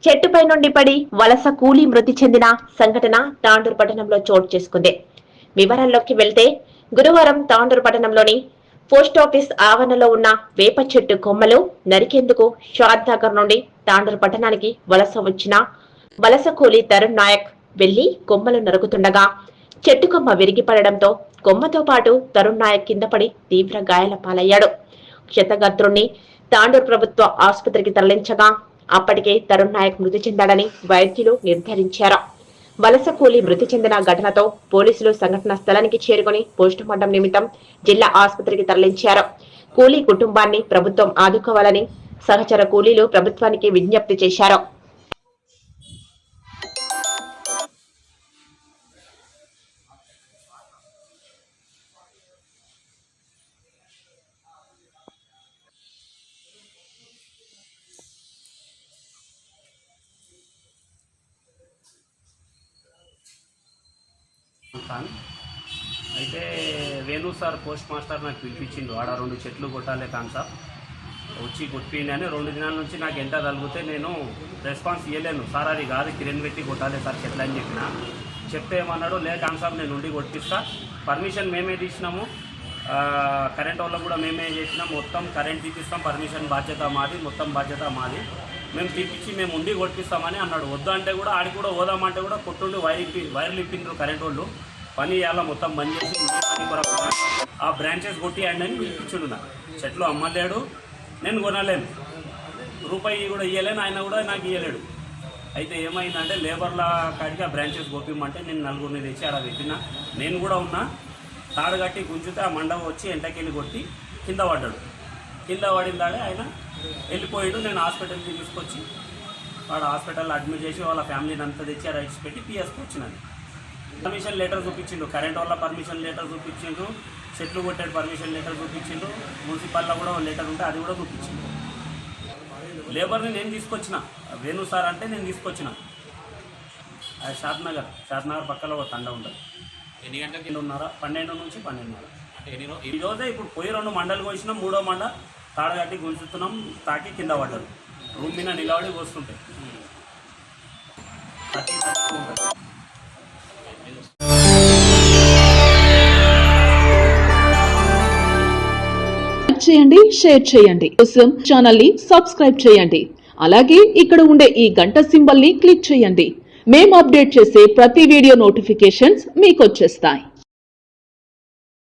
చెట్టుపై నుండి పడి వలస కూలీ మృతి చెందిన సంఘటన తాండూరు పట్టణంలో చోటు చేసుకుంది. వివరాల్లోకి వెళ్తే గురువారం తాండూరు పట్టణంలోని పోస్టాఫీస్ ఆవరణలో ఉన్న వేప చెట్టు కొమ్మలు నరికేందుకు షాద్నగర్ నుండి తాండూరు పట్టణానికి వలస వచ్చిన వలస కూలీ తరుణ్ నాయక్ వెళ్లి కొమ్మలు నరుకుతుండగా చెట్టు కొమ్మ విరిగిపడడంతో కొమ్మతో పాటు తరుణ్ నాయక్ కింద పడి తీవ్ర గాయాల పాలయ్యాడు. క్షతగాత్రుణ్ణి తాండూరు ప్రభుత్వ ఆసుపత్రికి తరలించగా అప్పటికే తరుణ్ నాయక్ మృతి చెందాడని వైద్యులు నిర్ధారించారు. వలస కూలీ మృతి చెందిన ఘటనతో పోలీసులు సంఘటనా స్థలానికి చేరుకుని పోస్టుమార్టం నిమిత్తం జిల్లా ఆసుపత్రికి తరలించారు. కూలీ కుటుంబాన్ని ప్రభుత్వం ఆదుకోవాలని సహచర కూలీలు ప్రభుత్వానికి విజ్ఞప్తి చేశారు. అయితే వేణు సార్ పోస్ట్ మాస్టర్ నాకు పిలిపించిండు. ఆడ 2 చెట్లు కొట్టాలి కాన్సా వచ్చి కొట్టిండి అని 2 దినాల నుంచి నాకు ఎంత తగిలితే నేను రెస్పాన్స్ ఇవ్వలేను. సార్ అది కాదు కిరణ్ పెట్టి కొట్టాలి సార్ చెట్లు అని చెప్పిన. చెప్తే ఏమన్నాడు, లే కాన్సాబ్ నేను ఉండి కొట్టిస్తా, పర్మిషన్ మేమే తీసినాము, కరెంట్ వాళ్ళకు కూడా మేమే చేసినాం, మొత్తం కరెంట్ తీపిస్తాం, పర్మిషన్ బాధ్యత మాది, మొత్తం బాధ్యత మాది, మేము తీపిచ్చి మేము ఉండి కొట్టిస్తామని అన్నాడు. వద్దు అంటే కూడా ఆడికి కూడా పోదామంటే కూడా కొట్టుండి వైర్లు ఇప్పిండ్రు కరెంట్ వాళ్ళు. పని ఇవాళ మొత్తం బంద్ చేసి పని కొరకు ఆ బ్రాంచెస్ కొట్టి అండి అని పిలిపించుడు. నాకు చెట్లు అమ్మలేడు, నేను కొనలేను, రూపాయి కూడా ఇవ్వలేను, ఆయన కూడా నాకు ఇవ్వలేడు. అయితే ఏమైందంటే లేబర్ల కాడికి ఆ బ్రాంచెస్ కొట్టిమంటే నేను 4గురిని తెచ్చి అలా పెట్టిన. నేను కూడా ఉన్నా, తాడు కట్టి గుంజితే ఆ మండపం వచ్చి ఎంటకెళ్ళి కొట్టి కింద పడ్డాడు. కింద పడిందాడే ఆయన వెళ్ళిపోయాడు. నేను హాస్పిటల్కి తీసుకొచ్చి వాడు హాస్పిటల్లో అడ్మిట్ చేసి వాళ్ళ ఫ్యామిలీని అంతా తెచ్చి ఆ రైట్స్ పెట్టి పిఎస్కి వచ్చినాను. పర్మిషన్ లెటర్ చూపించిండు, కరెంట్ వల్ల పర్మిషన్ లెటర్ చూపించిండు, చెట్లు కొట్టాడు పర్మిషన్ లెటర్ చూపించిండు, మున్సిపల్లో కూడా లెటర్ ఉంటే అది కూడా చూపించిండు. లేబర్ని నేను తీసుకొచ్చిన, వేణు సార్ అంటే నేను తీసుకొచ్చిన. అది షాద్నగర్ పక్కలో ఒక తండ ఉంటుంది. ఎన్ని గంటలకి? 12 నుంచి 12:30. ఈరోజే ఇప్పుడు పోయి 2 మండలు కోసినాం, 3వ మండ తాడగట్టి గుంజుతున్నాం, తాకి కింద పడ్డారు. రూమ్ మీద నిలబడి కోస్తుంటాయి. చేయండి, షేర్ చేయండి, కోసం ఛానల్ ని సబ్స్క్రైబ్ చేయండి. అలాగే ఇక్కడ ఉండే ఈ గంట సింబల్ ని క్లిక్ చేయండి. మేము అప్డేట్ చేసే ప్రతి వీడియో నోటిఫికేషన్స్ మీకు వచ్చేస్తాయి.